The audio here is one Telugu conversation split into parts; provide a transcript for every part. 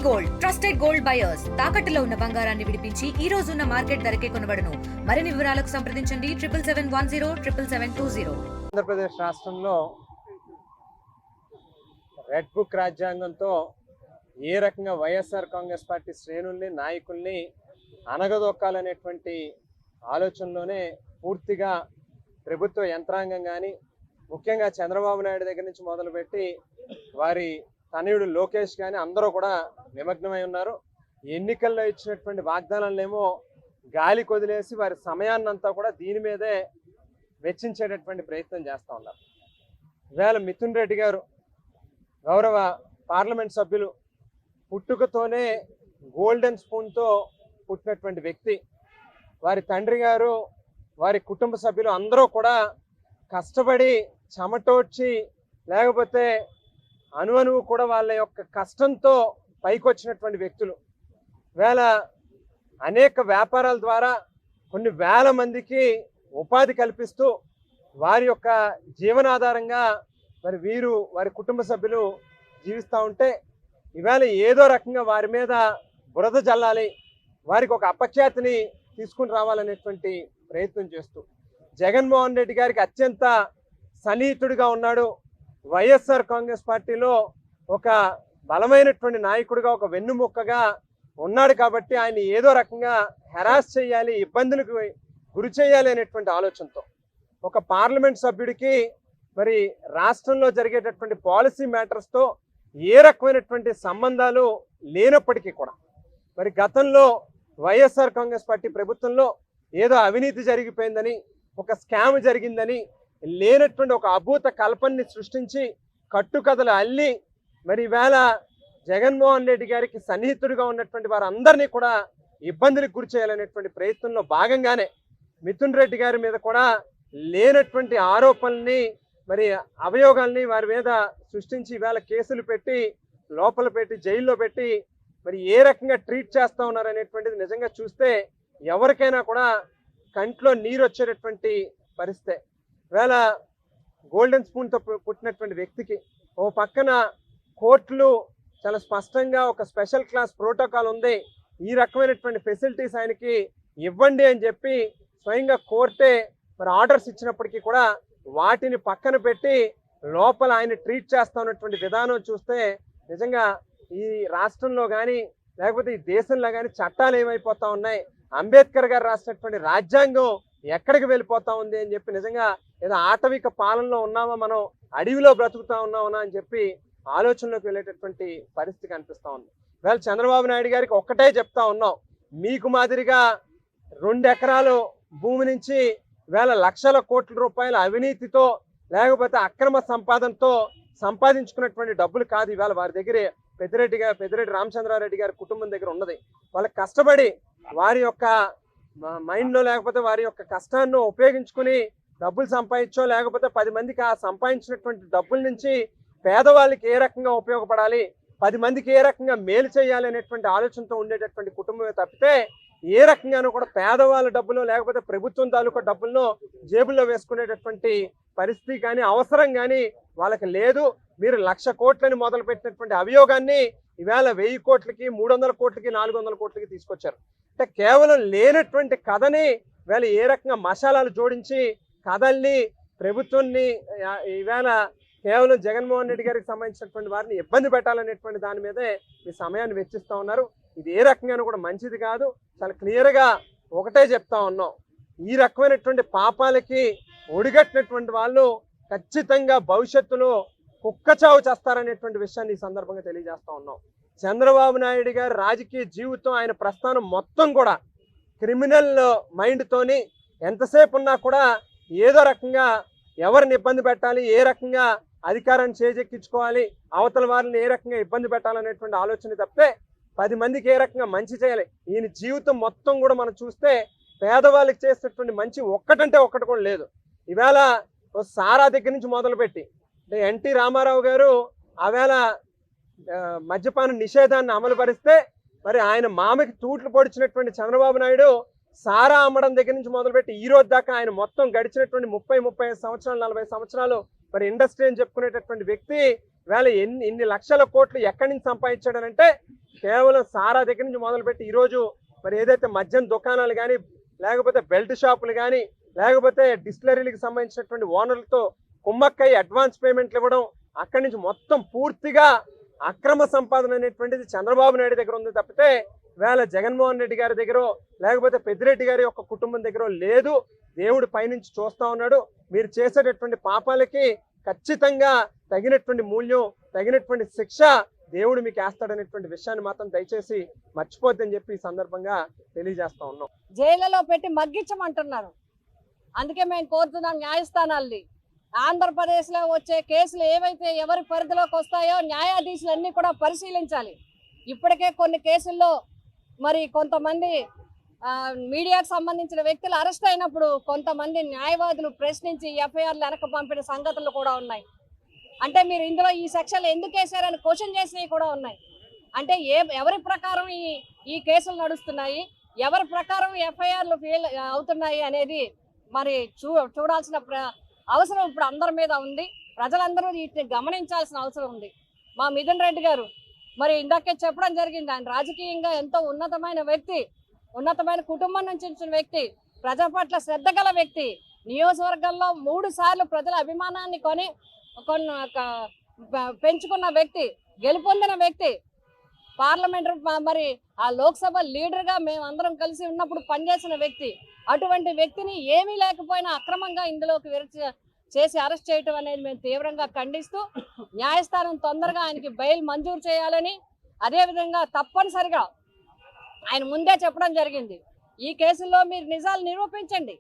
గోల్డ్ ట్రస్టెడ్ గోల్డ్ బయర్స్ తాకట్టులో ఉన్న బంగారాన్ని విడిపించి ఈ రోజు ఉన్న మార్కెట్ ధరకే కొనబడును. మరిన్ని వివరాలకు సంప్రదించండి 7771077720. ఆంధ్రప్రదేశ్ రాష్ట్రంలో రెడ్ బుక్ రాజ్యాంగంతో ఏ రకంగా వైఎస్ఆర్ కాంగ్రెస్ పార్టీ శ్రేణుల్ని నాయకుల్ని అనగదొక్కాలనేటువంటి ఆలోచనలోనే పూర్తిగా ప్రభుత్వ యంత్రాంగం కానీ ముఖ్యంగా చంద్రబాబు నాయుడు దగ్గర నుంచి మొదలుపెట్టి వారి తనయుడు లోకేష్ కానీ అందరూ కూడా నిమగ్నమై ఉన్నారు. ఎన్నికల్లో ఇచ్చినటువంటి వాగ్దానాలనేమో గాలి కొదిలేసి వారి సమయాన్నంతా కూడా దీని మీదే వెచ్చించేటటువంటి ప్రయత్నం చేస్తూ ఉన్నారు. ఇవాళ మిథున్ రెడ్డి గారు గౌరవ పార్లమెంట్ సభ్యులు పుట్టుకతోనే గోల్డెన్ స్పూన్తో పుట్టినటువంటి వ్యక్తి. వారి తండ్రి గారు వారి కుటుంబ సభ్యులు అందరూ కూడా కష్టపడి చెమటోడ్చి లేకపోతే అణువణువు కూడా వాళ్ళ యొక్క కష్టంతో పైకొచ్చినటువంటి వ్యక్తులు. వేళ అనేక వ్యాపారాల ద్వారా కొన్ని వేల మందికి ఉపాధి కల్పిస్తూ వారి యొక్క జీవనాధారంగా మరి వీరు వారి కుటుంబ సభ్యులు జీవిస్తూ ఉంటే ఇవాళ ఏదో రకంగా వారి మీద బురద జల్లాలి, వారికి ఒక అపఖ్యాతిని తీసుకుని రావాలనేటువంటి ప్రయత్నం చేస్తూ జగన్మోహన్ రెడ్డి గారికి అత్యంత సన్నిహితుడిగా ఉన్నాడు. వైఎస్ఆర్ కాంగ్రెస్ పార్టీలో ఒక బలమైనటువంటి నాయకుడిగా ఒక వెన్నుముక్కగా ఉన్నాడు కాబట్టి ఆయన ఏదో రకంగా హెరాస్ చేయాలి, ఇబ్బందులకు గురి చేయాలి అనేటువంటి ఆలోచనతో ఒక పార్లమెంట్ సభ్యుడికి మరి రాష్ట్రంలో జరిగేటటువంటి పాలసీ మ్యాటర్స్తో ఏ రకమైనటువంటి సంబంధాలు లేనప్పటికీ కూడా మరి గతంలో వైఎస్ఆర్ కాంగ్రెస్ పార్టీ ప్రభుత్వంలో ఏదో అవినీతి జరిగిపోయిందని ఒక స్కామ్ జరిగిందని లేనటువంటి ఒక అభూత కల్పనని సృష్టించి కట్టుకథలు అల్లి మరి ఈవేళ జగన్మోహన్ రెడ్డి గారికి సన్నిహితుడిగా ఉన్నటువంటి వారందరినీ కూడా ఇబ్బందులకు గురి చేయాలనేటువంటి ప్రయత్నంలో భాగంగానే మిథున్ రెడ్డి గారి మీద కూడా లేనటువంటి ఆరోపణల్ని మరి అభియోగాల్ని వారి మీద సృష్టించి ఈవేళ కేసులు పెట్టి లోపల పెట్టి జైల్లో పెట్టి మరి ఏ రకంగా ట్రీట్ చేస్తూ ఉన్నారనేటువంటిది నిజంగా చూస్తే ఎవరికైనా కూడా కంట్లో నీరు వచ్చేటటువంటి పరిస్థితి. వేళ గోల్డెన్ స్పూన్తో పుట్టినటువంటి వ్యక్తికి ఓ పక్కన కోర్టులు చాలా స్పష్టంగా ఒక స్పెషల్ క్లాస్ ప్రోటోకాల్ ఉంది, ఈ రకమైనటువంటి ఫెసిలిటీస్ ఆయనకి ఇవ్వండి అని చెప్పి స్వయంగా కోర్టే మరి ఆర్డర్స్ ఇచ్చినప్పటికీ కూడా వాటిని పక్కన పెట్టి లోపల ఆయన ట్రీట్ చేస్తూ ఉన్నటువంటి విధానం చూస్తే నిజంగా ఈ రాష్ట్రంలో కానీ లేకపోతే ఈ దేశంలో కానీ చట్టాలు ఏమైపోతా ఉన్నాయి, అంబేద్కర్ గారు రాసినటువంటి రాజ్యాంగం ఎక్కడికి వెళ్ళిపోతా ఉంది అని చెప్పి నిజంగా ఏదో ఆటవిక పాలనలో ఉన్నామా, మనం అడవిలో బ్రతుకుతా ఉన్నామా అని చెప్పి ఆలోచనలోకి వెళ్ళేటటువంటి పరిస్థితి కనిపిస్తూ ఉంది. వేళ చంద్రబాబు నాయుడు గారికి ఒక్కటే చెప్తా ఉన్నాం, మీకు మాదిరిగా 2 ఎకరాలు భూమి నుంచి వేళ లక్షల కోట్ల రూపాయల అవినీతితో లేకపోతే అక్రమ సంపాదనతో సంపాదించుకున్నటువంటి డబ్బులు కాదు ఇవాళ వారి దగ్గర పెద్దిరెడ్డి రామచంద్రారెడ్డి గారి కుటుంబం దగ్గర ఉన్నది. వాళ్ళకి కష్టపడి వారి యొక్క మైండ్లో లేకపోతే వారి యొక్క కష్టాన్ని ఉపయోగించుకుని డబ్బులు సంపాదించో లేకపోతే 10 మందికి ఆ సంపాదించినటువంటి డబ్బుల నుంచి పేదవాళ్ళకి ఏ రకంగా ఉపయోగపడాలి, 10 మందికి ఏ రకంగా మేలు చేయాలి అనేటువంటి ఆలోచనతో ఉండేటటువంటి కుటుంబమే తప్పితే ఏ రకంగానూ కూడా పేదవాళ్ళ డబ్బులు లేకపోతే ప్రభుత్వం తాలూకా డబ్బులను జేబుల్లో వేసుకునేటటువంటి పరిస్థితి కానీ అవసరం కానీ వాళ్ళకి లేదు. మీరు 1,00,000 కోట్లని మొదలుపెట్టినటువంటి అభియోగాన్ని ఈవేళ 1000 కోట్లకి 300 కోట్లకి 400 కోట్లకి తీసుకొచ్చారు. అంటే కేవలం లేనటువంటి కథని ఈవేళ ఏ రకంగా మసాలాలు జోడించి కథల్ని ప్రభుత్వాన్ని ఈవేళ కేవలం జగన్మోహన్ రెడ్డి గారికి సంబంధించినటువంటి వారిని ఇబ్బంది పెట్టాలనేటువంటి దాని మీదే మీ సమయాన్ని వెచ్చిస్తూ ఉన్నారు. ఇది ఏ రకంగానూ కూడా మంచిది కాదు. చాలా క్లియర్గా ఒకటే చెప్తా ఉన్నాం, ఈ రకమైనటువంటి పాపాలకి ఒడిగట్టినటువంటి వాళ్ళు ఖచ్చితంగా భవిష్యత్తులో కుక్కచావు చేస్తారనేటువంటి విషయాన్ని ఈ సందర్భంగా తెలియజేస్తా ఉన్నాం. చంద్రబాబు నాయుడు గారి రాజకీయ జీవితం ఆయన ప్రస్థానం మొత్తం కూడా క్రిమినల్ మైండ్తోని ఎంతసేపు ఉన్నా కూడా ఏదో రకంగా ఎవరిని ఇబ్బంది పెట్టాలి, ఏ రకంగా అధికారాన్ని చేజెక్కించుకోవాలి, అవతల వారిని ఏ రకంగా ఇబ్బంది పెట్టాలనేటువంటి ఆలోచన తప్పే 10 మందికి ఏ రకంగా మంచి చేయాలి. ఈయన జీవితం మొత్తం కూడా మనం చూస్తే పేదవాళ్ళకి చేసేటువంటి మంచి ఒక్కటంటే ఒక్కటి కూడా లేదు. ఈవేళ సారా దగ్గర నుంచి మొదలుపెట్టి అంటే ఎన్టీ రామారావు గారు ఆవేళ మద్యపాన నిషేధాన్ని అమలు పరిస్తే మరి ఆయన మామకి తూట్లు పొడిచినటువంటి చంద్రబాబు నాయుడు సారా అమ్మడం దగ్గర నుంచి మొదలుపెట్టి ఈ రోజు దాకా ఆయన మొత్తం గడిచినటువంటి 30-35 సంవత్సరాలు 40 సంవత్సరాలు మరి ఇండస్ట్రీ అని చెప్పుకునేటటువంటి వ్యక్తి వేళ ఇన్ని లక్షల కోట్లు ఎక్కడి నుంచి సంపాదించాడనంటే కేవలం సారా దగ్గర నుంచి మొదలుపెట్టి ఈరోజు మరి ఏదైతే మద్యం దుకాణాలు కానీ లేకపోతే బెల్ట్ షాపులు కానీ లేకపోతే డిస్టిలరీలకు సంబంధించినటువంటి ఓనర్లతో కుమ్మక్కై అడ్వాన్స్ పేమెంట్లు ఇవ్వడం, అక్కడి నుంచి మొత్తం పూర్తిగా అక్రమ సంపాదన అనేటువంటిది చంద్రబాబు నాయుడు దగ్గర ఉంది తప్పితే వేళ జగన్మోహన్ రెడ్డి గారి దగ్గర లేకపోతే పెద్దిరెడ్డి గారి యొక్క కుటుంబం దగ్గర లేదు. దేవుడు పైనుంచి చూస్తా ఉన్నాడు. మీరు చేసేటటువంటి పాపాలకి ఖచ్చితంగా తగినటువంటి మూల్యం, తగినటువంటి శిక్ష దేవుడు మీకు వేస్తాడనేటువంటి విషయాన్ని మాత్రం దయచేసి మర్చిపోద్దని చెప్పి ఈ సందర్భంగా తెలియజేస్తా ఉన్నాం. జైళ్లలో పెట్టి మగ్గించమంటున్నారు. అందుకే మేము కోరుతున్నాం న్యాయస్థానాల్ని, ఆంధ్రప్రదేశ్లో వచ్చే కేసులు ఏవైతే ఎవరి పరిధిలోకి వస్తాయో న్యాయాధీశులన్నీ కూడా పరిశీలించాలి. ఇప్పటికే కొన్ని కేసుల్లో మరి కొంతమంది మీడియాకు సంబంధించిన వ్యక్తులు అరెస్ట్ అయినప్పుడు కొంతమంది న్యాయవాదులు ప్రశ్నించి ఎఫ్ఐఆర్లు వెనక పంపిన సంగతులు కూడా ఉన్నాయి. అంటే మీరు ఇందులో ఈ సెక్షన్లు ఎందుకు వేశారని క్వశ్చన్ చేసినవి కూడా ఉన్నాయి. అంటే ఎవరి ప్రకారం ఈ కేసులు నడుస్తున్నాయి, ఎవరి ప్రకారం ఎఫ్ఐఆర్లు ఫెయిల్ అవుతున్నాయి అనేది మరి చూడాల్సిన అవసరం ఇప్పుడు అందరి మీద ఉంది. ప్రజలందరూ వీటిని గమనించాల్సిన అవసరం ఉంది. మా మిథున్ రెడ్డి గారు మరి ఇందాకే చెప్పడం జరిగింది, ఆయన రాజకీయంగా ఎంతో ఉన్నతమైన వ్యక్తి, ఉన్నతమైన కుటుంబం నుంచి వచ్చిన వ్యక్తి, ప్రజల పట్ల శ్రద్ధ గల వ్యక్తి, నియోజకవర్గంలో 3 సార్లు ప్రజల అభిమానాన్ని పెంచుకున్న వ్యక్తి, గెలుపొందిన వ్యక్తి, పార్లమెంట్ మరి ఆ లోక్సభ లీడర్గా మేమందరం కలిసి ఉన్నప్పుడు పనిచేసిన వ్యక్తి. అటువంటి వ్యక్తిని ఏమీ లేకపోయినా అక్రమంగా ఇందులోకి చేసి అరెస్ట్ చేయటం అనేది మేము తీవ్రంగా ఖండిస్తూ న్యాయస్థానం తొందరగా ఆయనకి బెయిల్ మంజూరు చేయాలని, అదేవిధంగా తప్పనిసరిగా ఆయన ముందే చెప్పడం జరిగింది, ఈ కేసుల్లో మీరు నిజాలు నిరూపించండి,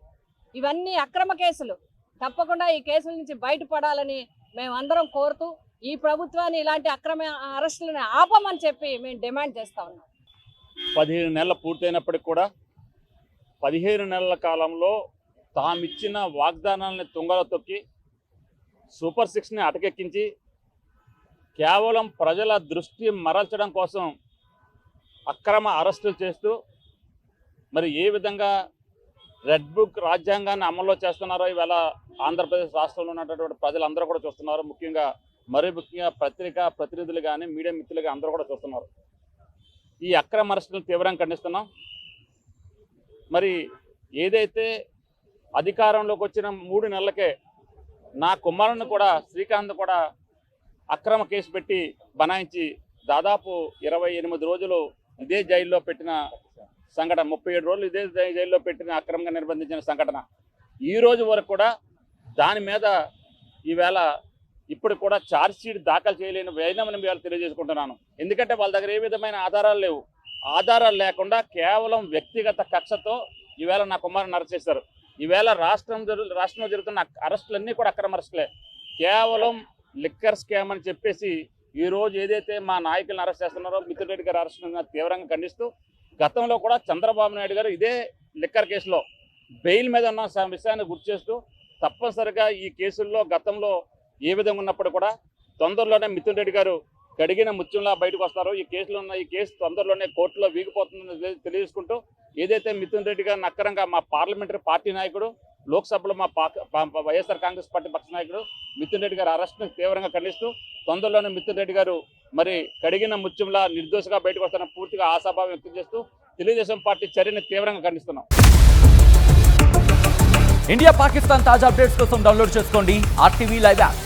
ఇవన్నీ అక్రమ కేసులు, తప్పకుండా ఈ కేసుల నుంచి బయటపడాలని మేమందరం కోరుతూ ఈ ప్రభుత్వాన్ని ఇలాంటి అక్రమ అరెస్టులను ఆపమని చెప్పి మేము డిమాండ్ చేస్తా ఉన్నాం. 15 నెలలు పూర్తయినప్పటికి కూడా 15 నెలల కాలంలో తామిచ్చిన వాగ్దానాలని తుంగలో తొక్కి సూపర్ 6ని అటకెక్కించి కేవలం ప్రజల దృష్టి మరల్చడం కోసం అక్రమ అరెస్టులు చేస్తూ మరి ఏ విధంగా రెడ్ బుక్ రాజ్యాంగాన్ని అమల్లో చేస్తున్నారో ఇవాళ ఆంధ్రప్రదేశ్ రాష్ట్రంలో ఉన్నటువంటి ప్రజలందరూ కూడా చూస్తున్నారు. మరీ ముఖ్యంగా పత్రికా ప్రతినిధులు కానీ మీడియా మిత్రులు కానీ అందరూ కూడా చూస్తున్నారు. ఈ అక్రమ అరెస్టులను తీవ్రంగా ఖండిస్తున్నాం. మరి ఏదైతే అధికారంలోకి వచ్చిన 3 నెలలకే నా కుమారుని కూడా శ్రీకాంత్ కూడా అక్రమ కేసు పెట్టి బనాయించి దాదాపు 28 రోజులు ఇదే జైల్లో పెట్టిన సంఘటన, 37 రోజులు ఇదే జైల్లో పెట్టిన అక్రమంగా నిర్బంధించిన సంఘటన, ఈ రోజు వరకు కూడా దాని మీద ఈవేళ ఇప్పుడు కూడా ఛార్జ్ షీట్ దాఖలు చేయలేని వైనమని ఇవాళ తెలియజేసుకుంటున్నాను. ఎందుకంటే వాళ్ళ దగ్గర ఏ విధమైన ఆధారాలు లేవు. ఆధారాలు లేకుండా కేవలం వ్యక్తిగత కక్షతో ఈవేళ నా కుమారుని అరెస్ట్ చేశారు. ఈవేళ రాష్ట్రంలో జరుగుతున్న అరెస్టులన్నీ కూడా అక్రమ అరెస్టులే. కేవలం లిక్కర్ స్కామ్ అని చెప్పేసి ఈరోజు ఏదైతే మా నాయకులను అరెస్ట్ చేస్తున్నారో మిథున్ రెడ్డి గారు అరెస్టులను తీవ్రంగా ఖండిస్తూ, గతంలో కూడా చంద్రబాబు నాయుడు గారు ఇదే లిక్కర్ కేసులో బెయిల్ మీద ఉన్న విషయాన్ని గుర్తు చేస్తూ తప్పనిసరిగా ఈ కేసుల్లో గతంలో ఏ విధంగా ఉన్నప్పుడు కూడా తొందరలోనే మిథున్ రెడ్డి గారు కడిగిన ముత్యంలా బయటకు వస్తారు. ఈ కేసు తొందరలోనే కోర్టులో వీగిపోతుందని తెలియజేసుకుంటూ, ఏదైతే మిథున్ రెడ్డి గారిని అక్రమంగా మా పార్లమెంటరీ పార్టీ నాయకుడు, లోక్సభలో మా వైఎస్ఆర్ కాంగ్రెస్ పార్టీ పక్ష నాయకుడు మిథున్ రెడ్డి గారు అరెస్ట్ను తీవ్రంగా ఖండిస్తూ, తొందరలోనే మిథున్ రెడ్డి గారు మరి కడిగిన ముత్యంలా నిర్దోషిగా బయటకు వస్తారని పూర్తిగా ఆశాభావం వ్యక్తం చేస్తూ తెలుగుదేశం పార్టీ చర్యని తీవ్రంగా ఖండిస్తున్నాం. ఇండియా పాకిస్తాన్ తాజా అప్డేట్స్ కోసం డౌన్లోడ్ చేసుకోండి RTV లైవ్ యాప్.